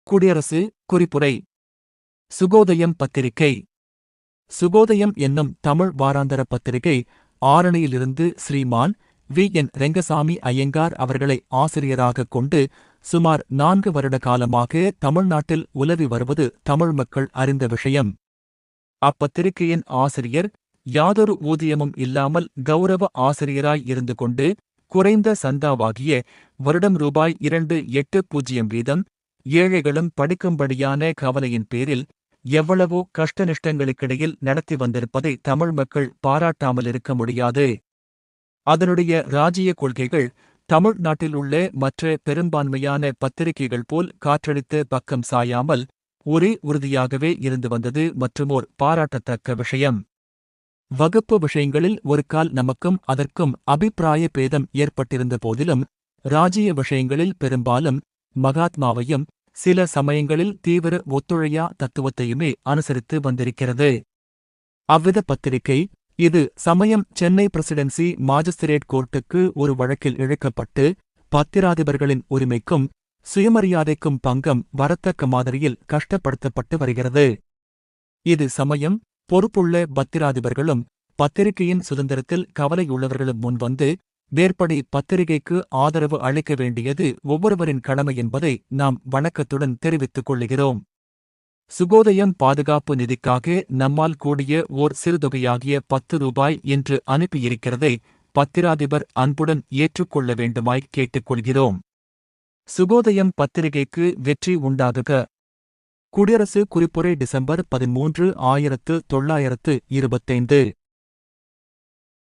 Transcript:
குடியரசு குறிப்புரை. சுகோதயம் பத்திரிகை. சுகோதயம் என்னும் தமிழ் வாராந்தர பத்திரிகை ஆரணியிலிருந்து ஸ்ரீமான் வி.என். ரெங்கசாமி ஐயங்கார் அவர்களை ஆசிரியராகக் கொண்டு சுமார் 4 வருட காலமாக தமிழ்நாட்டில் உலவி வருவது தமிழ் மக்கள் அறிந்த விஷயம். அப்பத்திரிகையின் ஆசிரியர் யாதொரு ஊதியமும் இல்லாமல் கௌரவ ஆசிரியராய் இருந்து கொண்டு குறைந்த சந்தாவாகிய வருடம் ரூபாய் 280 வீதம் ஏழைகளும் படிக்கும்படியான கவலையின் பேரில் எவ்வளவோ கஷ்டநிஷ்டங்களுக்கிடையில் நடத்தி வந்திருப்பதை தமிழ் மக்கள் பாராட்டாமலிருக்க முடியாது. அதனுடைய ராஜ்ய கொள்கைகள் தமிழ்நாட்டில் உள்ள மற்ற பெரும்பான்மையான பத்திரிகைகள் போல் காற்றடித்து பக்கம் சாயாமல் ஒரே உறுதியாகவே இருந்து வந்தது மற்றுமோர் பாராட்டத்தக்க விஷயம். வகுப்பு விஷயங்களில் ஒரு கால் நமக்கும் அதற்கும் அபிப்பிராய பேதம் ஏற்பட்டிருந்த போதிலும் ராஜ்ய விஷயங்களில் பெரும்பாலும் மகாத்மாவையும் சில சமயங்களில் தீவிர ஒத்துழையா தத்துவத்தையுமே அனுசரித்து வந்திருக்கிறது. அவ்வித பத்திரிகை இது சமயம் சென்னை பிரசிடென்சி மாஜிஸ்திரேட் கோர்ட்டுக்கு ஒரு வழக்கில் இழுக்கப்பட்டு பத்திராதிபர்களின் உரிமைக்கும் சுயமரியாதைக்கும் பங்கம் வரத்தக்க மாதிரியில் கஷ்டப்படுத்தப்பட்டு வருகிறது. இது சமயம் பொறுப்புள்ள பத்திராதிபர்களும் பத்திரிகையின் சுதந்திரத்தில் கவலையுள்ளவர்களும் முன்வந்து மேற்படி பத்திரிகைக்கு ஆதரவு அளிக்க வேண்டியது ஒவ்வொருவரின் கடமை என்பதை நாம் வணக்கத்துடன் தெரிவித்துக் கொள்கிறோம். சுகோதயம் பாதுகாப்பு நிதிக்காக நம்மால் கூடிய ஓர் சிறுதொகையாகிய 10 ரூபாய் என்று அனுப்பியிருக்கிறதை பத்திராதிபர் அன்புடன் ஏற்றுக்கொள்ள வேண்டுமாய் கேட்டுக்கொள்கிறோம். சுகோதயம் பத்திரிகைக்கு வெற்றி உண்டாகுக. குடியரசு குறிப்புரை டிசம்பர் 13, 1925.